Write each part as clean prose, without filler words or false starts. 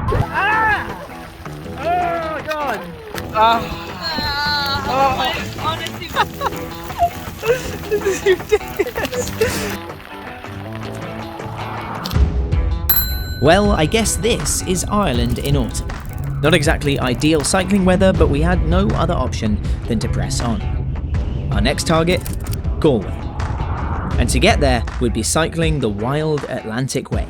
Ah! Oh god! Honestly, This is ridiculous. Well, I guess this is Ireland in autumn. Not exactly ideal cycling weather, but we had no other option than to press on. Our next target, Galway. And to get there, we'd be cycling the wild Atlantic Way.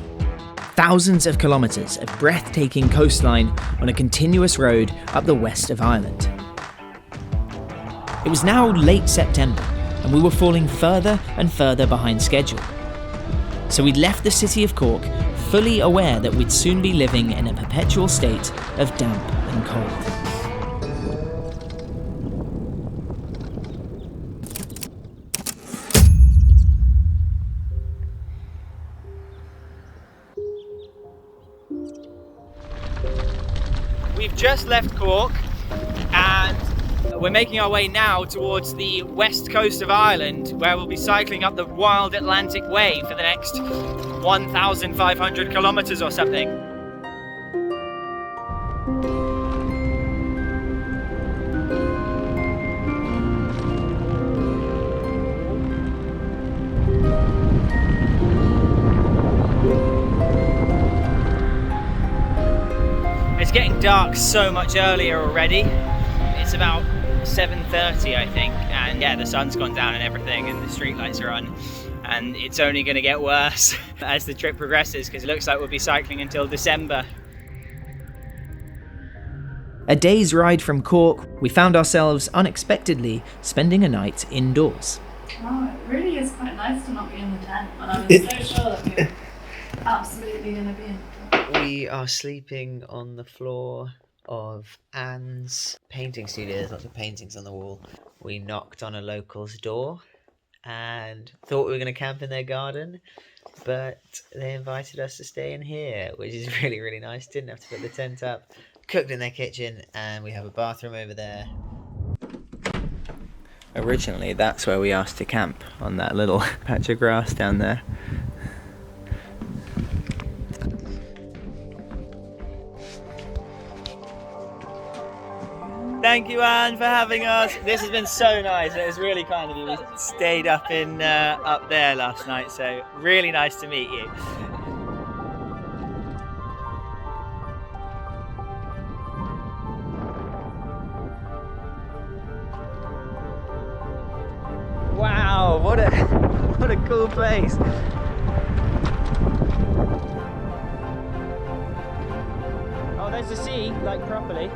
Thousands of kilometres of breathtaking coastline on a continuous road up the west of Ireland. It was now late September, and we were falling further and further behind schedule. So we'd left the city of Cork fully aware that we'd soon be living in a perpetual state of damp and cold. We've just left Cork and we're making our way now towards the west coast of Ireland, where we'll be cycling up the wild Atlantic Way for the next 1,500 kilometres or something. It's getting dark so much earlier already. It's about 7:30 I think, and yeah, the sun's gone down and everything and the streetlights are on, and it's only going to get worse as the trip progresses, because it looks like we'll be cycling until December. A day's ride from Cork, we found ourselves unexpectedly spending a night indoors. Oh, it really is quite nice to not be in the tent when I was so sure that we were absolutely going to be in the tent. We are sleeping on the floor of Anne's painting studio. There's lots of paintings on the wall. We knocked on a local's door and thought we were going to camp in their garden, but they invited us to stay in here, which is really, really nice. Didn't have to put the tent up. Cooked in their kitchen, and we have a bathroom over there. Originally, that's where we asked to camp, on that little patch of grass down there. Thank you, Anne, for having us. This has been so nice. It was really kind of you. We stayed up there last night, so really nice to meet you. Wow, what a cool place. Oh, there's the sea, like properly.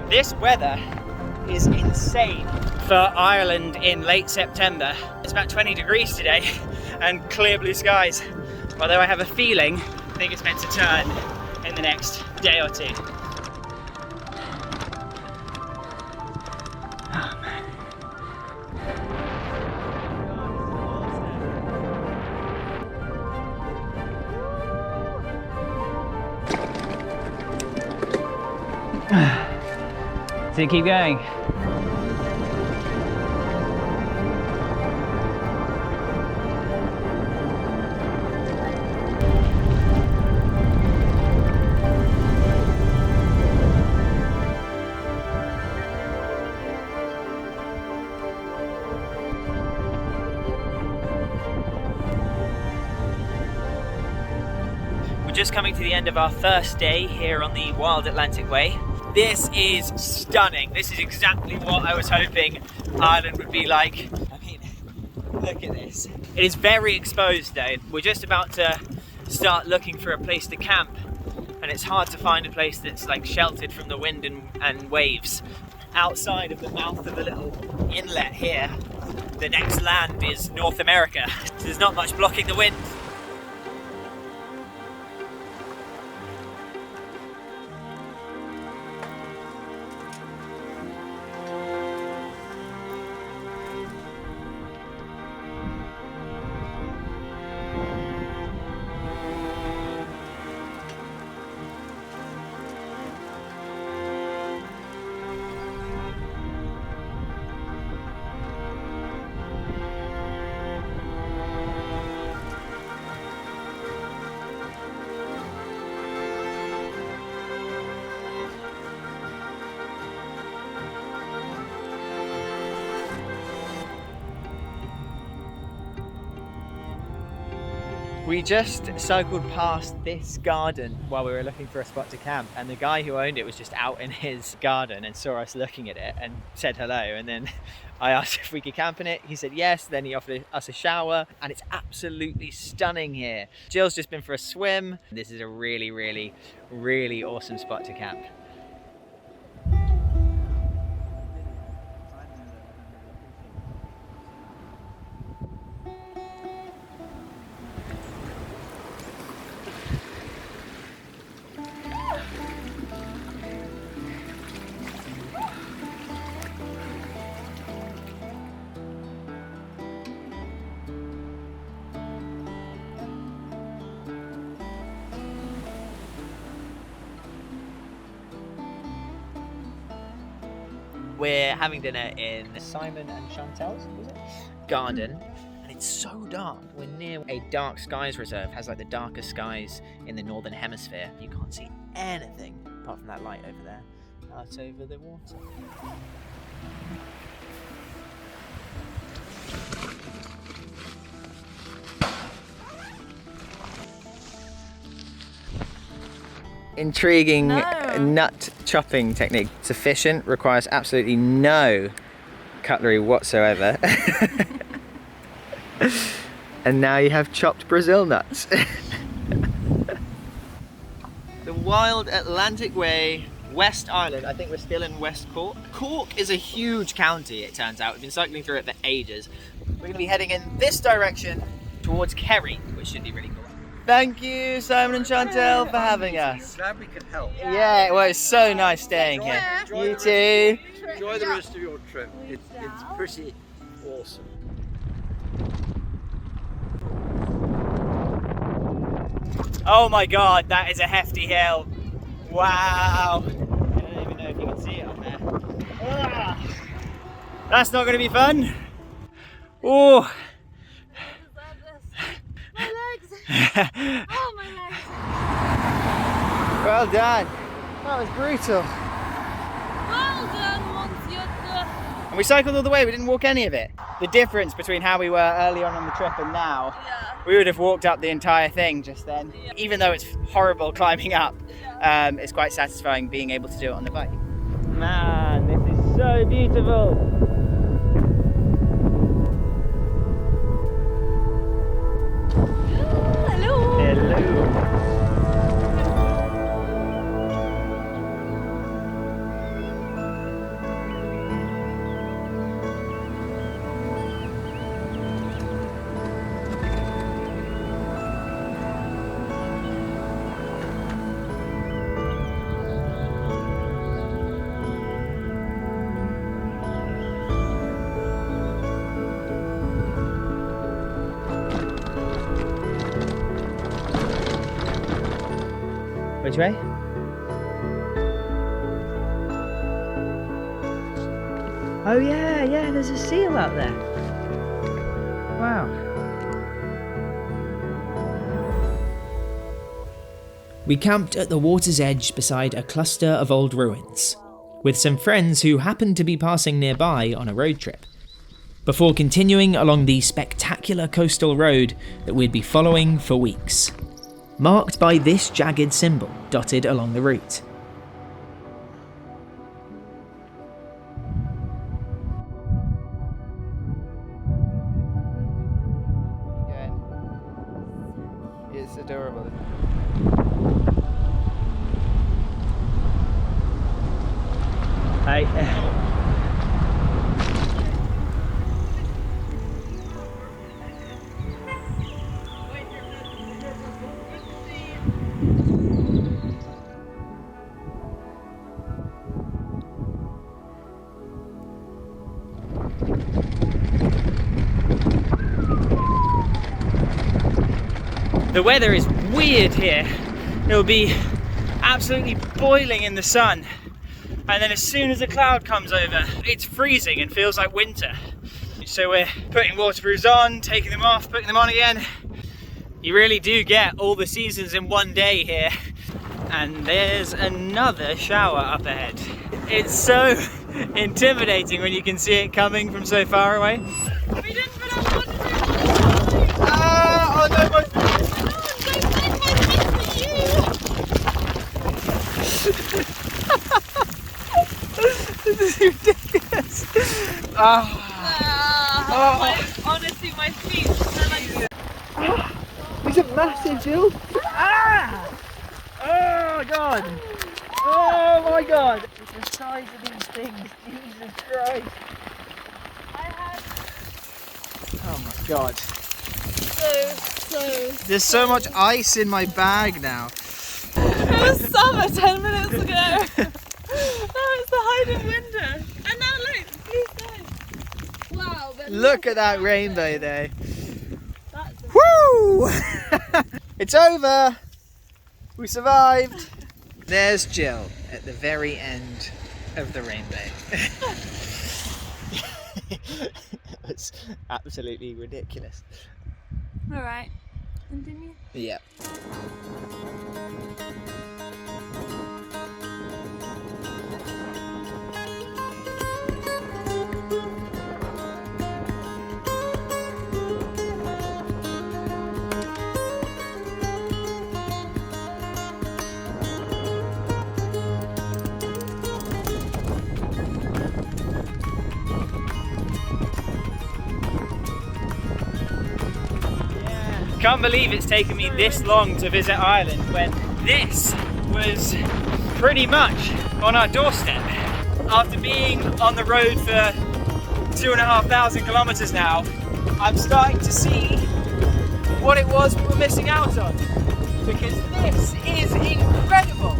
This weather is insane for Ireland in late September. It's about 20 degrees today and clear blue skies. Although I have a feeling, I think it's meant to turn in the next day or two. Oh man. So keep going. We're just coming to the end of our first day here on the Wild Atlantic Way. This is stunning. This is exactly what I was hoping Ireland would be like. I mean, look at this. It is very exposed though. We're just about to start looking for a place to camp, and it's hard to find a place that's like sheltered from the wind and waves. Outside of the mouth of the little inlet here, the next land is North America. So there's not much blocking the wind. We just cycled past this garden while we were looking for a spot to camp, and the guy who owned it was just out in his garden and saw us looking at it and said hello, and then I asked if we could camp in it. He said yes, then he offered us a shower, and it's absolutely stunning here. Jill's just been for a swim. This is a really, really, really awesome spot to camp. We're having dinner in Simon and Chantel's, was it? Garden, and it's so dark. We're near a dark skies reserve. It has like the darkest skies in the northern hemisphere. You can't see anything apart from that light over there, out over the water. Intriguing nut chopping technique. Sufficient, requires absolutely no cutlery whatsoever. And now you have chopped Brazil nuts. The Wild Atlantic Way, West Ireland. I think we're still in West Cork. Cork is a huge county, it turns out. We've been cycling through it for ages. We're going to be heading in this direction towards Kerry, which should be really cool. Thank you, Simon and Chantel, for having us. Glad we could help. Yeah, well, it's so nice staying here. You too. Enjoy the rest of your trip. It's pretty awesome. Oh my god, that is a hefty hill. Wow. I don't even know if you can see it on there. Ah, that's not going to be fun. Oh. Oh, my legs! Well done. That was brutal. Well done, monsieur. And we cycled all the way, we didn't walk any of it. The difference between how we were early on the trip and now, we would have walked up the entire thing just then. Yeah. Even though it's horrible climbing up, it's quite satisfying being able to do it on the bike. Man, this is so beautiful. Which way? Oh yeah, there's a seal out there. Wow. We camped at the water's edge beside a cluster of old ruins, with some friends who happened to be passing nearby on a road trip, before continuing along the spectacular coastal road that we'd be following for weeks, marked by this jagged symbol dotted along the route. It's adorable. Hi. The weather is weird here. It'll be absolutely boiling in the sun, and then as soon as a cloud comes over, it's freezing and feels like winter. So we're putting waterproofs on, taking them off, putting them on again. You really do get all the seasons in one day here. And there's another shower up ahead. It's so intimidating when you can see it coming from so far away. We didn't put on waterproof. Oh no, Honestly, my feet smell like. These are massive, Jill. Oh god. Oh my god. The size of these things. Jesus Christ. Oh my god. There's so much ice in my bag now. It was summer 10 minutes ago. Now it's the height of winter. And now look, blue sky. Wow. But Look at that rainbow there. That's Woo! It's over. We survived. There's Jill at the very end of the rainbow. It's absolutely ridiculous. alright. Continue. Yeah. Can't believe it's taken me this long to visit Ireland when this was pretty much on our doorstep. After being on the road for 2,500 kilometers now, I'm starting to see what it was we were missing out on, because this is incredible.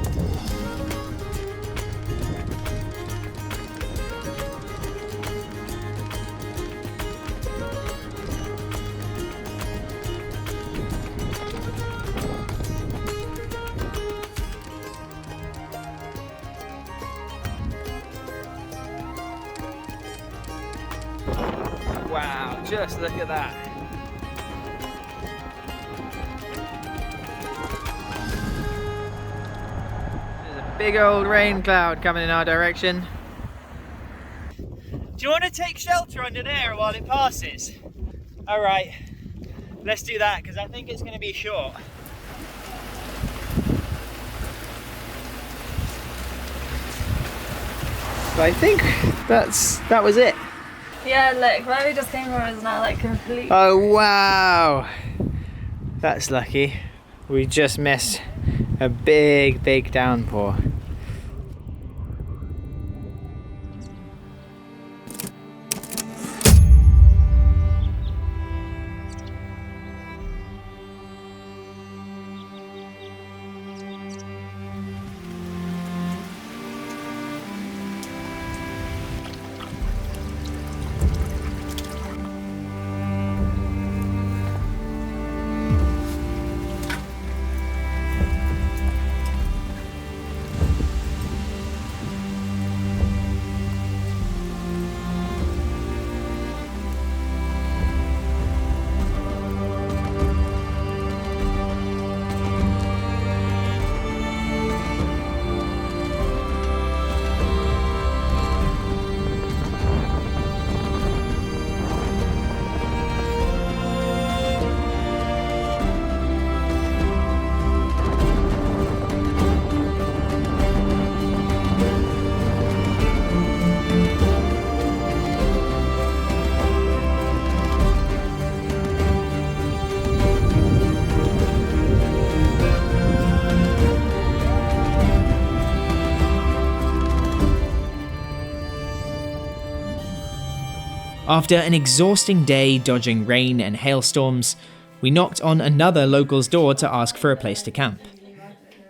Wow, just look at that. There's a big old rain cloud coming in our direction. Do you want to take shelter under there while it passes? Alright, let's do that because I think it's going to be short. But I think that was it. Yeah, look, where we just came from is now like complete. Oh wow, that's lucky. We just missed a big downpour. After an exhausting day dodging rain and hailstorms, we knocked on another local's door to ask for a place to camp.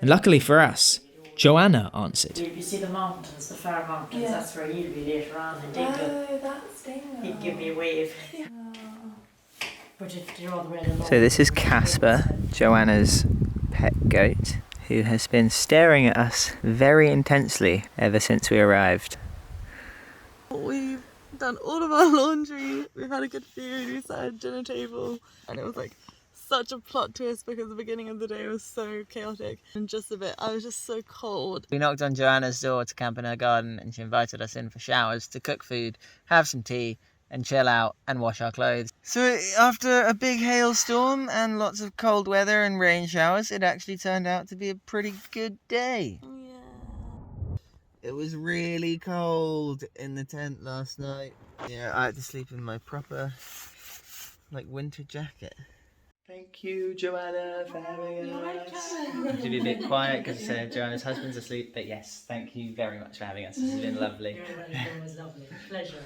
And luckily for us, Joanna answered. You see the mountains, the far mountains, Yeah. that's where he'll be later on, and That's Dingo. he'd give me a wave. But if you're all the way along. So this is Casper, Joanna's pet goat, who has been staring at us very intensely ever since we arrived. We've done all of our laundry, we've had a good food, we sat at dinner table, and it was like such a plot twist because the beginning of the day was so chaotic and just a bit, I was just so cold. We knocked on Joanna's door to camp in her garden and she invited us in for showers to cook food, have some tea and chill out and wash our clothes. So after a big hailstorm and lots of cold weather and rain showers, it actually turned out to be a pretty good day. Yeah. It was really cold in the tent last night. Yeah, I had to sleep in my proper, like, winter jacket. Thank you, Joanna, for having us. I have to be a bit quiet because Joanna's husband's asleep, but yes, thank you very much for having us. This has been lovely. It was lovely. Pleasure.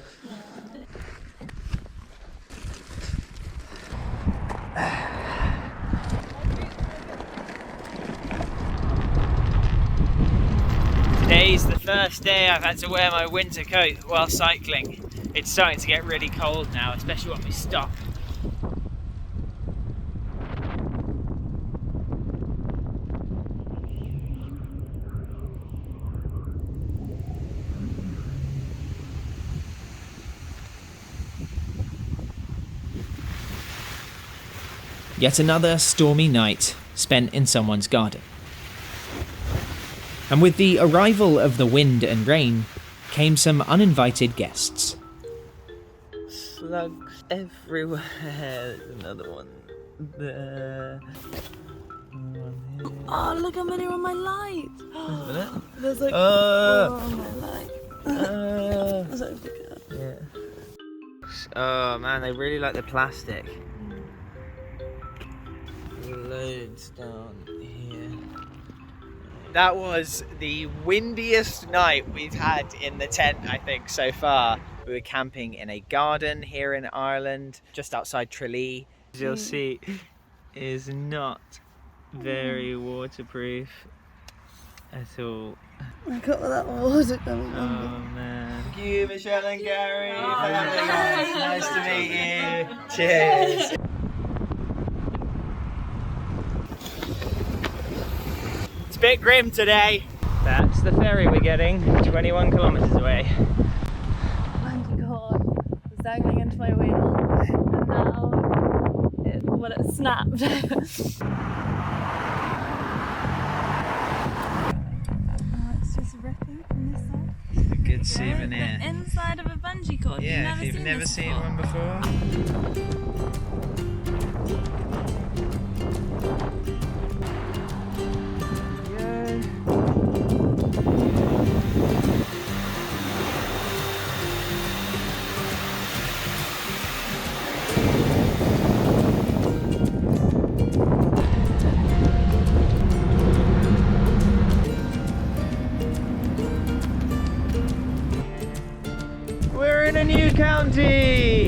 Today's the first day I've had to wear my winter coat while cycling. It's starting to get really cold now, especially when we stop. Yet another stormy night spent in someone's garden. And with the arrival of the wind and rain came some uninvited guests. Slugs everywhere. There's another one there. Oh, look how many are on my light. Isn't it? There's like Oh. 4 on my light. Is that okay? Yeah. Oh man, they really like the plastic. Loads down here. That was the windiest night we've had in the tent, I think, so far. We were camping in a garden here in Ireland, just outside Tralee. As you'll see, is not very waterproof at all. I got all that water coming Oh on. man. Thank you, Michelle and Gary, for having us. Nice to meet you. Cheers. It's a bit grim today. That's the ferry we're getting, 21 kilometres away. Bungee cord was dangling into my wheel, and now it snapped. Oh, it's just ripping from this side. It's a good souvenir. The inside of a bungee cord. Yeah, if you've never seen one before. We're in a new county!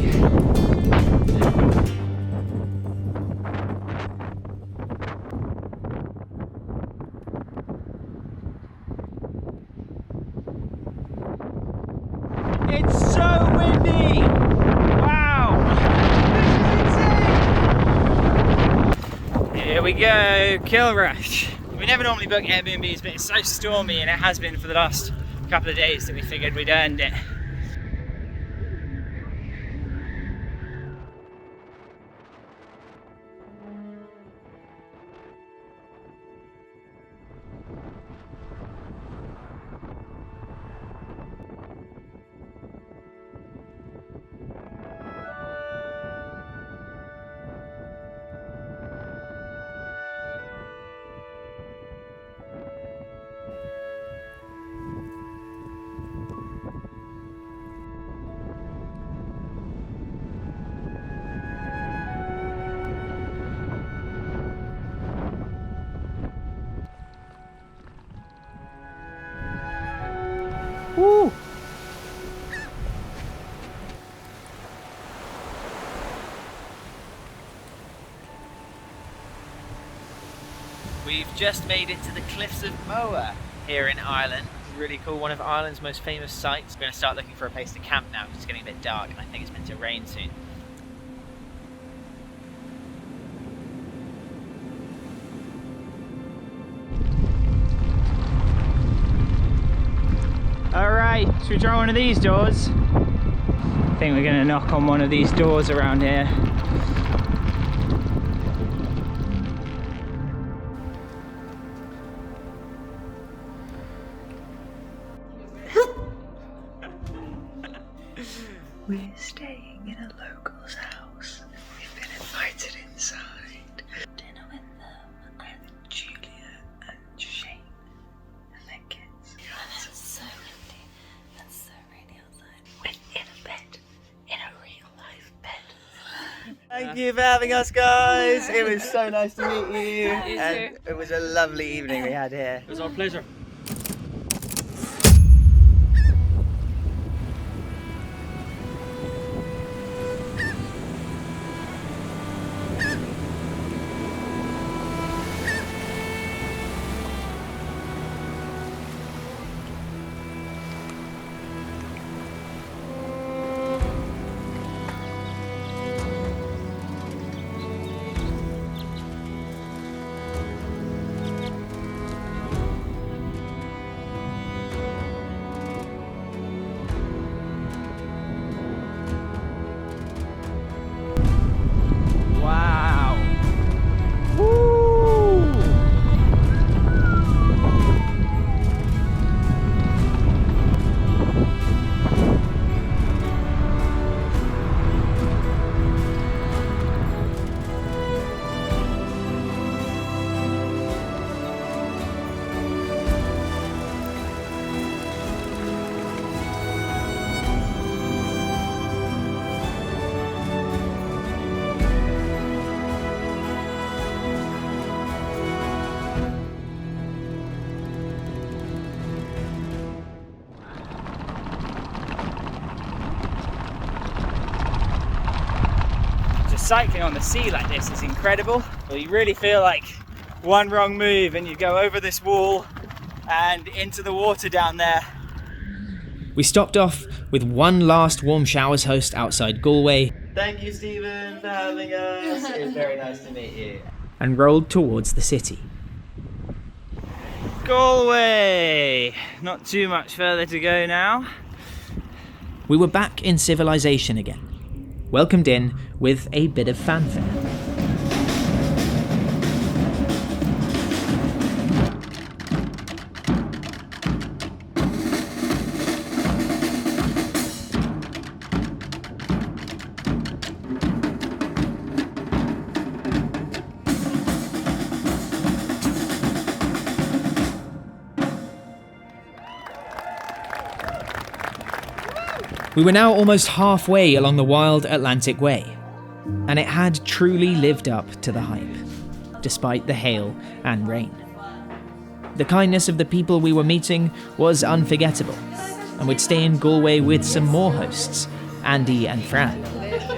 It's so windy! Wow! This is insane! Here we go, Kilrush. We never normally book Airbnbs, but it's so stormy, and it has been for the last couple of days, that we figured we'd earned it. Woo! We've just made it to the Cliffs of Moher here in Ireland. It's really cool, one of Ireland's most famous sites. We're going to start looking for a place to camp now because it's getting a bit dark and I think it's meant to rain soon. Alright, should we try one of these doors? I think we're going to knock on one of these doors around here. We're staying in a local's house. We've been invited inside. Dinner with them and Julia and Shane and their kids. It's so windy and so rainy outside. We're in a bed Thank you for having us, guys. It was so nice to meet you. And it was a lovely evening we had here. It was our pleasure. Wow. Woo! Cycling on the sea like this is incredible. Well, you really feel like one wrong move and you go over this wall and into the water down there. We stopped off with one last warm showers host outside Galway Thank you, Stephen, for having us. It was very nice to meet you. and rolled towards the city. Galway! Not too much further to go now. We were back in civilization again, welcomed in with a bit of fanfare. We were now almost halfway along the wild Atlantic Way, and it had truly lived up to the hype, despite the hail and rain. The kindness of the people we were meeting was unforgettable, and we'd stay in Galway with some more hosts, Andy and Fran,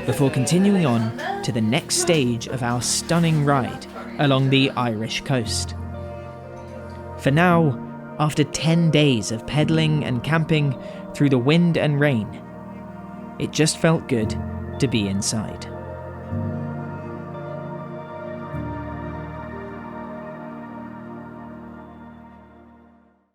before continuing on to the next stage of our stunning ride along the Irish coast. For now, after 10 days of pedalling and camping through the wind and rain, it just felt good to be inside.